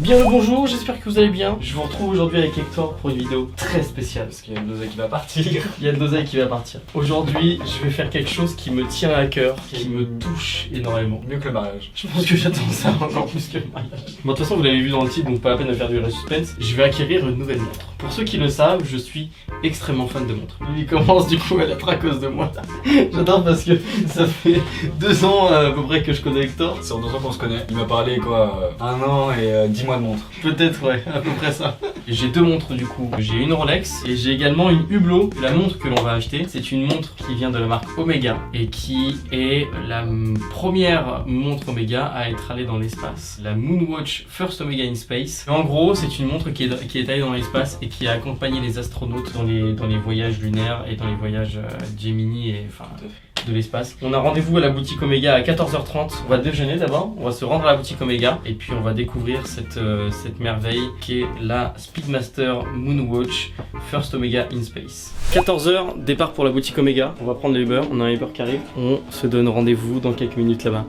Bien le bonjour, j'espère que vous allez bien. Je vous retrouve aujourd'hui avec Hector pour une vidéo très spéciale. Parce qu'il y a une dosée qui va partir. Il y a une dosée qui va partir. Aujourd'hui, je vais faire quelque chose qui me tient à cœur, qui me touche énormément. Mieux que le mariage. Je pense que j'attends ça encore plus que le mariage. Bon, de toute façon, vous l'avez vu dans le titre, donc pas la peine de faire du suspense. Je vais acquérir une nouvelle montre. Pour ceux qui le savent, je suis extrêmement fan de montres. Il commence du coup à être à cause de moi. J'adore parce que ça fait 2 ans à peu près que je connais Hector. C'est en 2 ans qu'on se connaît. Il m'a parlé quoi 1 an et 10 mois de montre. Peut-être, ouais, à peu près ça. J'ai 2 montres du coup. J'ai une Rolex et j'ai également une Hublot. La montre que l'on va acheter, c'est une montre qui vient de la marque Omega et qui est la première montre Omega à être allée dans l'espace. La Moonwatch First Omega in Space. En gros, c'est une montre qui est allée dans l'espace et qui a accompagné les astronautes dans les voyages lunaires et dans les voyages Gemini et enfin de l'espace. On a rendez-vous à la boutique Omega à 14h30. On va déjeuner d'abord, on va se rendre à la boutique Omega et puis on va découvrir cette merveille qui est la Speedmaster Moonwatch First Omega in Space. 14h, départ pour la boutique Omega. On va prendre le Uber, on a un Uber qui arrive. On se donne rendez-vous dans quelques minutes là-bas.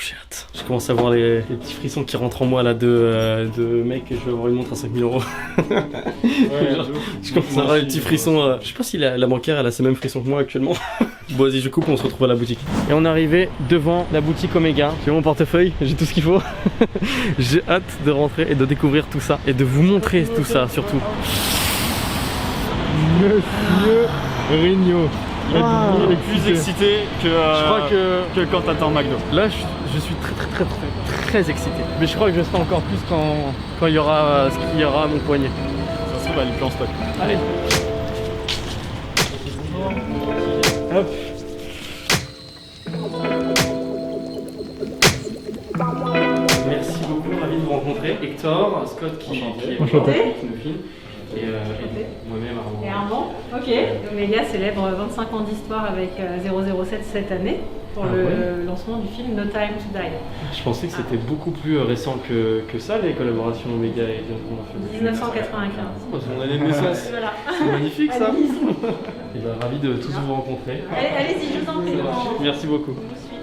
J'ai hâte. Je commence à voir les petits frissons qui rentrent en moi là de mec, je vais avoir une montre à 5000 €. Ouais, genre, je commence à avoir les petsi petits frissons. Je sais pas si la banquière elle a ces mêmes frissons que moi actuellement. Bon vas-y je coupe, on se retrouve à la boutique. Et on est arrivé devant la boutique Omega. J'ai mon portefeuille, j'ai tout ce qu'il faut. J'ai hâte de rentrer et de découvrir tout ça. Et de vous montrer tout ça surtout. Monsieur Rigno. Il est plus excité que, je crois que quand t'attends McDo. Là je suis très excité. Mais je crois que je serai encore plus quand il y aura ce qu'il y aura à mon poignet. Ça se trouve, elle est plus en stock. Allez. Hop. Merci beaucoup, ravi de vous rencontrer. Hector, Scott qui est Enchanté. qui nous filme. Et moi-même Et Armand. Armand, ok. Omega célèbre 25 ans d'histoire avec 007 cette année pour le lancement du film No Time to Die. Je pensais que c'était beaucoup plus récent que ça, les collaborations Omega et James Bond. 1995. On a les naissances. Voilà. C'est magnifique ça. Allez-y. Et ben, ravi de tous vous rencontrer. Allez-y, je vous en prie. Ça marche. Merci beaucoup. Je vous suis.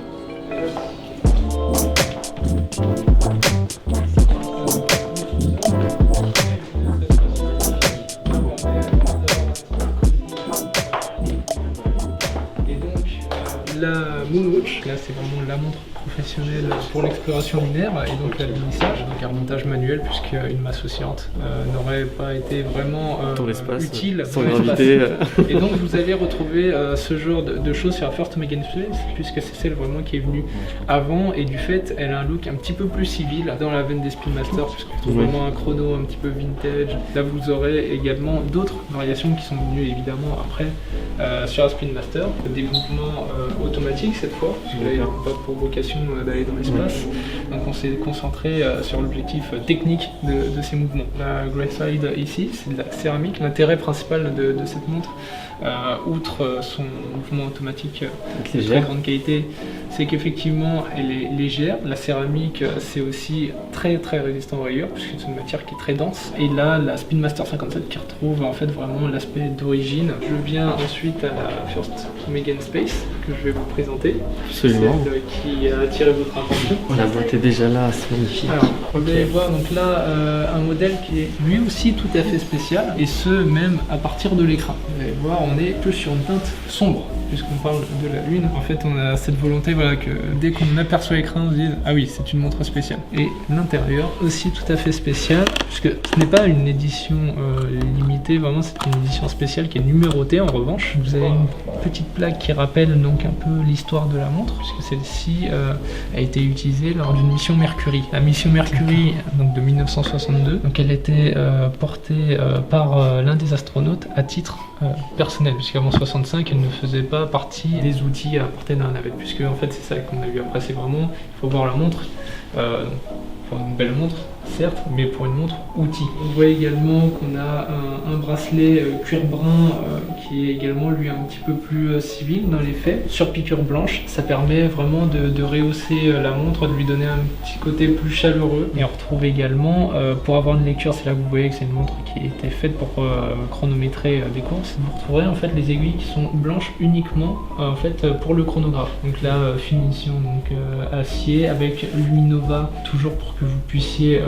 La Moonwatch, là c'est vraiment la montre professionnelle pour l'exploration lunaire et donc l'alunissage, donc un montage manuel puisqu'une masse oscillante n'aurait pas été vraiment Dans l'espace, utile sans dans gravité. l'espace. Et donc vous allez retrouver ce genre de choses sur la First Omega in Space puisque c'est celle vraiment qui est venue avant et du fait elle a un look un petit peu plus civil dans la veine des Speedmaster puisqu'on trouve vraiment un chrono un petit peu vintage. Là vous aurez également d'autres variations qui sont venues évidemment après sur la Speedmaster, des mouvements automatiques cette fois, puisque là il n'y a pas pour vocation d'aller dans l'espace. Donc on s'est concentré sur l'objectif technique de ces mouvements. La Graphite ici, c'est de la céramique. L'intérêt principal de cette montre, outre son mouvement automatique de très grande qualité, c'est qu'effectivement elle est légère. La céramique c'est aussi très résistant aux rayures, puisque c'est une matière qui est très dense. Et là, la Speedmaster 57 qui retrouve en fait vraiment l'aspect d'origine. Je viens ensuite à la First Omega in Space, que je vais vous présenter. Absolument. Celle qui a attiré votre attention. La boîte est déjà là, c'est magnifique. Alors, vous allez voir donc là un modèle qui est lui aussi tout à fait spécial, et ce même à partir de l'écran. Vous allez voir, on est plus sur une teinte sombre. Puisqu'on parle de la lune, en fait on a cette volonté voilà, que dès qu'on aperçoit l'écran on se dise ah oui c'est une montre spéciale. Et l'intérieur aussi tout à fait spécial, puisque ce n'est pas une édition limitée, vraiment c'est une édition spéciale qui est numérotée en revanche. Vous avez une petite plaque qui rappelle donc un peu l'histoire de la montre, puisque celle-ci a été utilisée lors d'une mission Mercury. La mission Mercury donc de 1962, donc elle était portée par l'un des astronautes à titre personnel, puisqu'avant 65 elle ne faisait pas partie des outils à portée d'un navette, puisque en fait c'est ça qu'on a vu après, c'est vraiment, il faut voir la montre, pour une belle montre certes, mais pour une montre outil. On voit également qu'on a un bracelet cuir brun qui est également lui un petit peu plus civil dans les faits, sur piqûre blanche. Ça permet vraiment de rehausser la montre, de lui donner un petit côté plus chaleureux. Et on retrouve également, pour avoir une lecture, c'est là que vous voyez que c'est une montre qui a été faite pour chronométrer des courses. Vous retrouverez en fait les aiguilles qui sont blanches uniquement en fait pour le chronographe. Donc là finition donc acier avec Luminova toujours pour que vous puissiez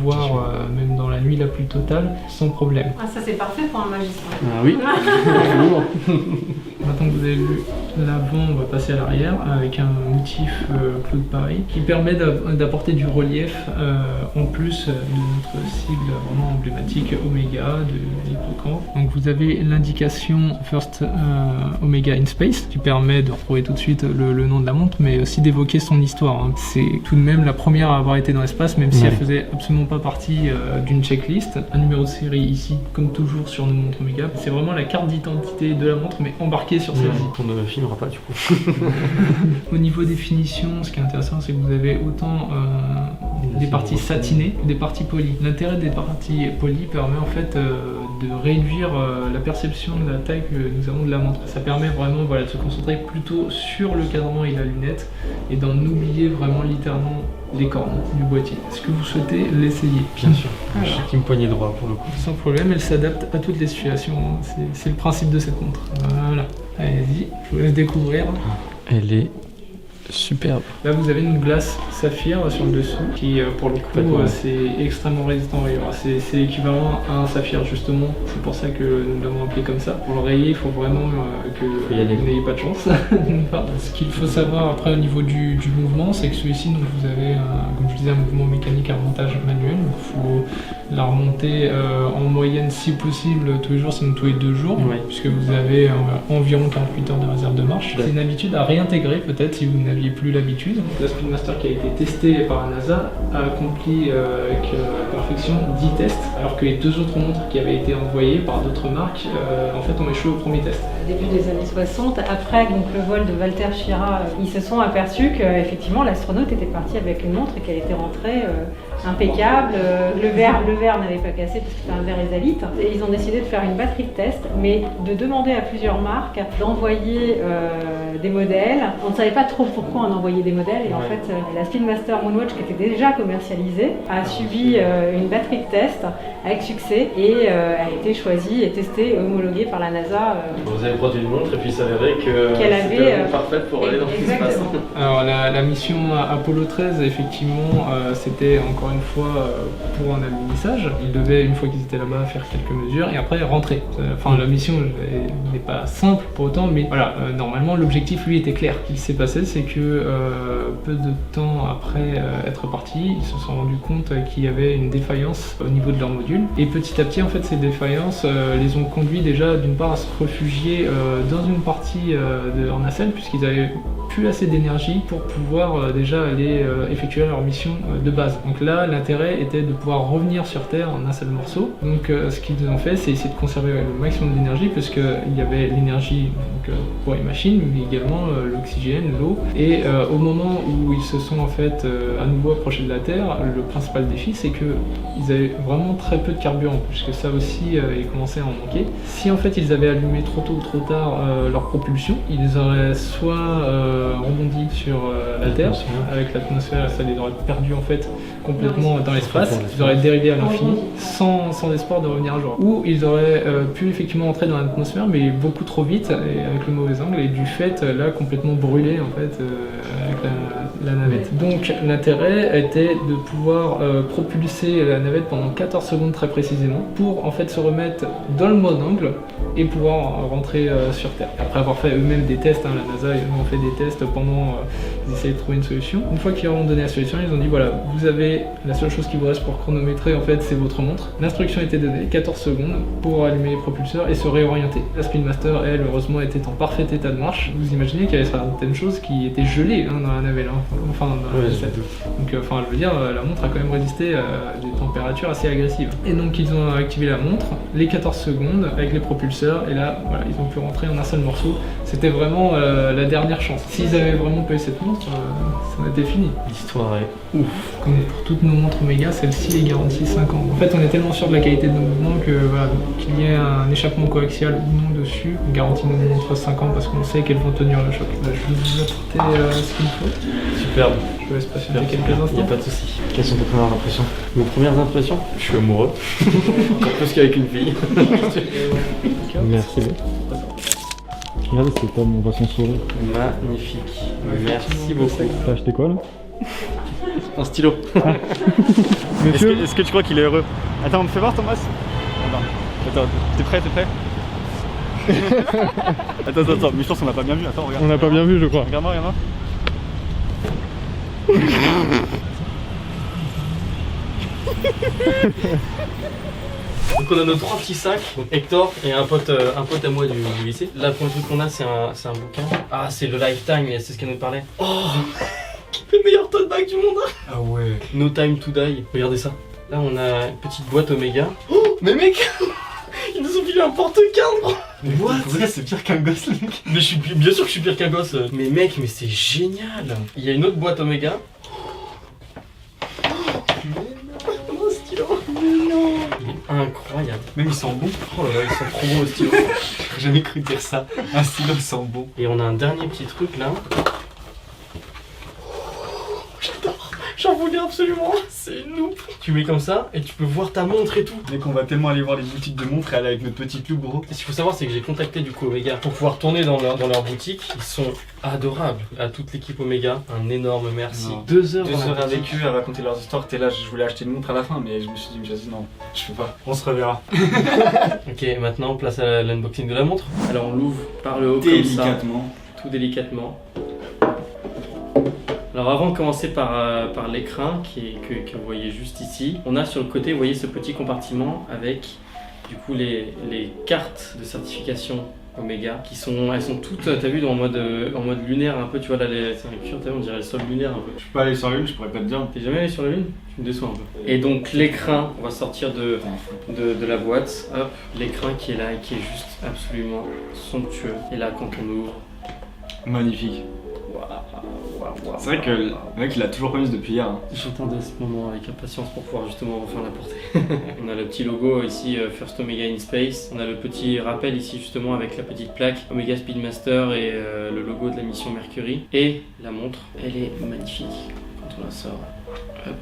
voir même dans la nuit la plus totale sans problème. Ah, ça c'est parfait pour un magicien. Ah oui. Maintenant que vous avez vu l'avant, on va passer à l'arrière avec un motif Claude Paris qui permet d'apporter du relief en plus de notre sigle vraiment emblématique Omega de l'hippocampe. Donc vous avez l'indication First Omega in Space qui permet de retrouver tout de suite le nom de la montre, mais aussi d'évoquer son histoire. Hein. C'est tout de même la première à avoir été dans l'espace, même si elle faisait absolument pas partie d'une checklist. Un numéro de série ici, comme toujours sur nos montres Omega. C'est vraiment la carte d'identité de la montre, mais embarquée sur celle-ci. On ne filmera pas du coup. Au niveau des finitions, ce qui est intéressant, c'est que vous avez autant des parties satinées que des parties polies. L'intérêt des parties polies permet en fait de réduire la perception de la taille que nous avons de la montre. Ça permet vraiment de se concentrer plutôt sur le cadran et la lunette et d'en oublier vraiment littéralement les cornes du boîtier. Est-ce que vous souhaitez l'essayer? Bien sûr. Alors, J'ai team poignet droit pour le coup. sans problème, elle s'adapte à toutes les situations. C'est le principe de cette montre. Voilà. Allez-y, je vous laisse découvrir. Elle est superbe. Là, vous avez une glace saphir sur le dessous qui, pour le coup, c'est extrêmement résistant au rayures. C'est équivalent à un saphir, justement. C'est pour ça que nous l'avons appelé comme ça. Pour le rayer, il faut vraiment que vous n'ayez pas de chance. Ce qu'il faut savoir après au niveau du mouvement, c'est que celui-ci, donc, vous avez, comme je disais, un mouvement mécanique à remontage manuel. Il faut la remonter en moyenne, si possible, tous les jours, sinon tous les 2 jours, puisque vous avez environ 48 heures de réserve de marche. C'est une habitude à réintégrer, peut-être, si vous n'aviez plus l'habitude. La Speedmaster qui a été testée par la NASA a accompli avec perfection 10 tests, alors que les 2 autres montres qui avaient été envoyées par d'autres marques, en fait, ont échoué au premier test. Début des années 60, après donc, le vol de Walter Schirra, ils se sont aperçus qu'effectivement l'astronaute était parti avec une montre et qu'elle était rentrée impeccable. Le verre n'avait pas cassé parce que c'était un verre Esalite. Et ils ont décidé de faire une batterie de test, mais de demander à plusieurs marques d'envoyer des modèles. On ne savait pas trop pourquoi on envoyait des modèles et en fait la Speedmaster Moonwatch qui était déjà commercialisée a subi une batterie de test avec succès et a été choisie et testée et homologuée par la NASA. Vous avez produit une montre et puis il s'avérait qu'elle c'était avait parfaite pour aller dans l'espace. Alors la mission Apollo 13, effectivement, c'était encore une fois pour un alunissage. Ils devaient, une fois qu'ils étaient là-bas, faire quelques mesures et après rentrer. Enfin, la mission n'est pas simple pour autant, mais voilà, normalement l'objectif lui était clair. Ce qui s'est passé, c'est que peu de temps après être partis, ils se sont rendus compte qu'il y avait une défaillance au niveau de leur module. Et petit à petit, en fait, ces défaillances les ont conduits déjà d'une part à se réfugier dans une partie en nacelle, puisqu'ils avaient plus assez d'énergie pour pouvoir déjà aller effectuer leur mission de base. Donc là, l'intérêt était de pouvoir revenir sur Terre en un seul morceau. Donc ce qu'ils ont fait, c'est essayer de conserver le maximum d'énergie, puisqu'il y avait l'énergie pour les machines, mais également l'oxygène, l'eau. Et au moment où ils se sont en fait à nouveau approchés de la Terre, le principal défi, c'est qu'ils avaient vraiment très peu de carburant, puisque ça aussi, ils commençaient à en manquer. Si en fait ils avaient allumé trop tôt ou trop tard leur propulsion, ils auraient soit rebondi sur la Terre avec l'atmosphère, ça les aurait perdus en fait complètement dans l'espace, ils auraient dérivé à l'infini sans espoir de revenir un jour. Ou ils auraient pu effectivement entrer dans l'atmosphère mais beaucoup trop vite et avec le mauvais angle et du fait là complètement brûlé en fait avec la navette. Donc l'intérêt était de pouvoir propulser la navette pendant 14 secondes très précisément pour en fait se remettre dans le mode angle et pouvoir rentrer sur Terre. Après avoir fait eux-mêmes des tests, la NASA ils ont fait des tests pendant ils essayaient de trouver une solution. Une fois qu'ils leur ont donné la solution, ils ont dit voilà, vous avez la seule chose qui vous reste pour chronométrer en fait c'est votre montre. L'instruction était donnée, 14 secondes pour allumer les propulseurs et se réorienter. La Speedmaster elle heureusement était en parfait état de marche. Vous imaginez qu'il y avait certaines choses qui étaient gelées dans la navette, enfin dans la nacelle. Donc je veux dire la montre a quand même résisté à des températures assez agressives. Et donc ils ont activé la montre, les 14 secondes avec les propulseurs et là voilà, ils ont pu rentrer en un seul morceau. C'était vraiment la dernière chance. S'ils avaient vraiment pas eu cette montre, ça aurait été fini. L'histoire est ouf. Comme pour toutes nos montres Omega, celle-ci est garantie 5 ans. En fait, on est tellement sûr de la qualité de nos mouvements que voilà, qu'il y ait un échappement coaxial ou non dessus, on garantit nos montres 5 ans parce qu'on sait qu'elles vont tenir le choc. Là, je vais vous apporter ce qu'il me faut. Superbe. Je vous laisse patienter quelques instants. Il n'y a pas de souci. Quelles sont tes premières impressions? Mes premières impressions? Je suis amoureux. Encore plus qu'avec une fille. Merci. Regardez, c'est Tom, on voit son sourire. Magnifique. Merci beaucoup. T'as acheté quoi là? Un stylo. Monsieur, Est-ce que tu crois qu'il est heureux? Attends, fais voir Thomas. Attends, t'es prêt? Attends, mais je pense qu'on l'a pas bien vu. Attends, regarde. on n'a pas bien vu, je crois. Regarde-moi. Donc on a nos 3 petits sacs, donc Hector et un pote à moi du lycée. Là le premier truc qu'on a c'est un bouquin. Ah c'est le Lifetime, c'est ce qu'elle nous parlait. Oh le meilleur tote bag du monde. Ah ouais. No Time to Die, regardez ça. Là on a une petite boîte Omega. Oh mais mec ils nous ont filé un porte-carte bro. What? C'est pire qu'un gosse le mec. Mais bien sûr que je suis pire qu'un gosse. Mais mec mais c'est génial. Il y a une autre boîte Omega. Incroyable. Même ils sont bons. Oh là là, ils sont trop bons le stylo. J'ai jamais cru dire ça. Un stylo ils sont bons. Et on a un dernier petit truc là. J'adore. J'en voulais absolument. C'est une loupe. Tu mets comme ça et tu peux voir ta montre et tout. Mec, on va tellement aller voir les boutiques de montres et aller avec notre petite loupe gros. Et ce qu'il faut savoir c'est que j'ai contacté du coup Omega pour pouvoir tourner dans leur boutique. Ils sont adorables. À toute l'équipe Omega, un énorme merci. Non. 2 heures, 2 dans la heures avec boutique. eux à raconter leurs histoires. T'es là, je voulais acheter une montre à la fin, mais je me suis dit, non, je peux pas. On se reverra. Ok, maintenant place à l'unboxing de la montre. Alors on l'ouvre par le haut Délicatement. comme ça, tout délicatement. Alors avant de commencer par l'écran que vous voyez juste ici, on a sur le côté, vous voyez ce petit compartiment avec du coup les cartes de certification Omega qui sont, elles sont toutes, t'as vu, en mode lunaire un peu, tu vois là, c'est un cure, on dirait le sol lunaire un peu. Je peux pas aller sur la lune, je pourrais pas te dire. T'es jamais allé sur la lune? Tu me déçois un peu. Et donc l'écran, on va sortir de la boîte, hop, l'écran qui est là et qui est juste absolument somptueux. Et là quand on ouvre, Magnifique. waouh. C'est vrai que le mec il a toujours pas mis depuis hier. Hein. J'attendais ce moment avec impatience pour pouvoir justement enfin la porter. On a le petit logo ici, First Omega in Space. On a le petit rappel ici justement avec la petite plaque Omega Speedmaster et le logo de la mission Mercury. Et la montre, elle est magnifique quand on la sort. Hop,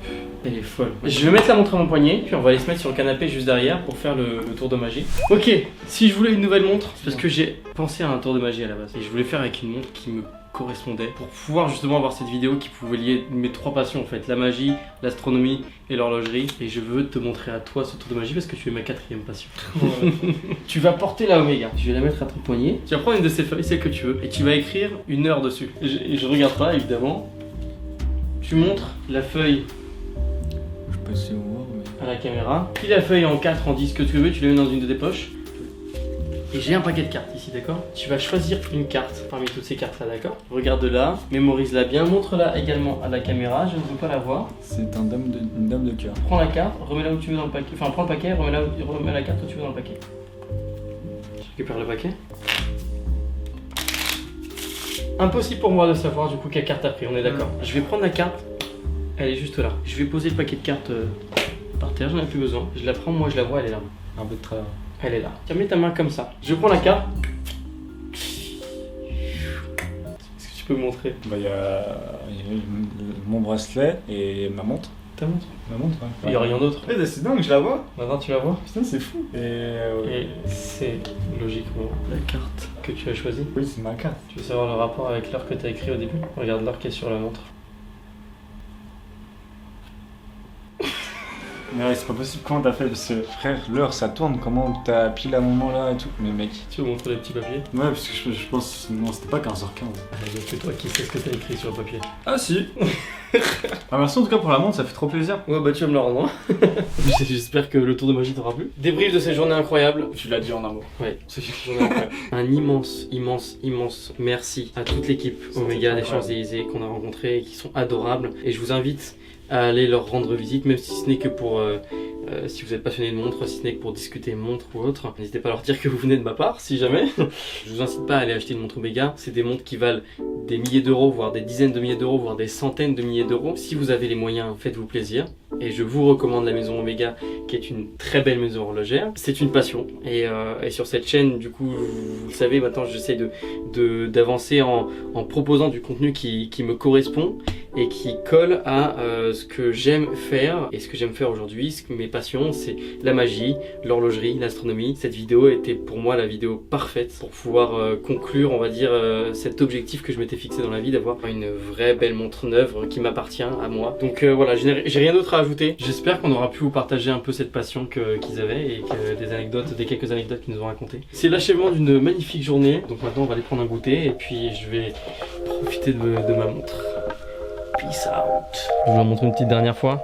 elle est folle. Je vais mettre la montre à mon poignet, puis on va aller se mettre sur le canapé juste derrière pour faire le tour de magie. Ok, si je voulais une nouvelle montre, c'est parce que j'ai pensé à un tour de magie à la base. Et je voulais faire avec une montre qui me correspondait pour pouvoir justement avoir cette vidéo qui pouvait lier mes 3 passions en fait, la magie, l'astronomie et l'horlogerie. Et je veux te montrer à toi ce tour de magie parce que tu es ma 4e passion. Tu vas porter la Omega, je vais la mettre à ton poignet, tu vas prendre une de ces feuilles, celle que tu veux, et tu vas écrire une heure dessus. Et je regarde pas évidemment. Tu montres la feuille Je peux essayer de voir, mais. à la caméra, puis la feuille en 4, en 10 que tu veux, tu la mets dans une de tes poches. Et j'ai un paquet de cartes ici, d'accord? Tu vas choisir une carte parmi toutes ces cartes là, d'accord? Regarde-la, mémorise-la bien, montre-la également à la caméra, je ne veux pas la voir. C'est une dame de cœur. Prends la carte, remets-la où tu veux dans le paquet, enfin prends le paquet, remets la carte où tu veux dans le paquet. Je récupère le paquet. Impossible pour moi de savoir du coup quelle carte t'as pris, on est d'accord. Je vais prendre la carte, elle est juste là. Je vais poser le paquet de cartes par terre, j'en ai plus besoin. Je la prends, moi je la vois, elle est là. Un peu de travers. Elle est là. Tiens, mets ta main comme ça. Je prends la carte. Est-ce que tu peux me montrer? Bah il y a mon bracelet et ma montre. Ta montre? Ma montre, ouais. Il n'y a rien d'autre. C'est dingue, je la vois. Maintenant tu la vois. Putain, c'est fou. Et c'est logiquement la carte que tu as choisie. Oui, c'est ma carte. Tu veux savoir le rapport avec l'heure que tu as écrit au début? Regarde l'heure qui est sur la montre. Mais ouais, c'est pas possible, comment t'as fait? Parce que frère, l'heure ça tourne, comment t'as pile à un moment là et tout? Mais mec. Tu veux montrer les petits papiers? Ouais, parce que je pense. Non, c'était pas 15h15. C'est toi qui sais ce que tu as écrit sur le papier. Ah si. Ah, merci en tout cas pour la montre, ça fait trop plaisir. Ouais bah tu vas me le rendre hein. J'espère que le tour de magie t'aura plu. Débrief de cette journée incroyable. Tu l'as dit en un mot. Ouais, c'est une journée incroyable. Un immense merci à toute l'équipe Omega des Champs-Élysées qu'on a rencontrés et qui sont adorables. Et je vous invite à aller leur rendre visite, même si ce n'est que pour si vous êtes passionné de montres, si ce n'est que pour discuter montres ou autre. N'hésitez pas à leur dire que vous venez de ma part, si jamais. Je vous incite pas à aller acheter une montre Omega. C'est des montres qui valent des milliers d'euros, voire des dizaines de milliers d'euros, voire des centaines de milliers d'euros. Si vous avez les moyens, faites-vous plaisir. Et je vous recommande la maison Omega, qui est une très belle maison horlogère. C'est une passion. Et sur cette chaîne, du coup, vous le savez, maintenant j'essaie d'avancer en proposant du contenu qui me correspond et qui colle à ce que j'aime faire. Et ce que j'aime faire aujourd'hui, mes passions, c'est la magie, l'horlogerie, l'astronomie. Cette vidéo était pour moi la vidéo parfaite pour pouvoir conclure, on va dire, cet objectif que je m'étais fixé dans la vie, d'avoir une vraie belle montre neuve qui m'appartient à moi. Donc voilà, j'ai rien d'autre à ajouter. J'espère qu'on aura pu vous partager un peu cette passion qu'ils avaient et que des quelques anecdotes qu'ils nous ont racontées. C'est l'achèvement d'une magnifique journée. Donc maintenant on va aller prendre un goûter et puis je vais profiter de ma montre. Peace out. Je vous la montre une petite dernière fois.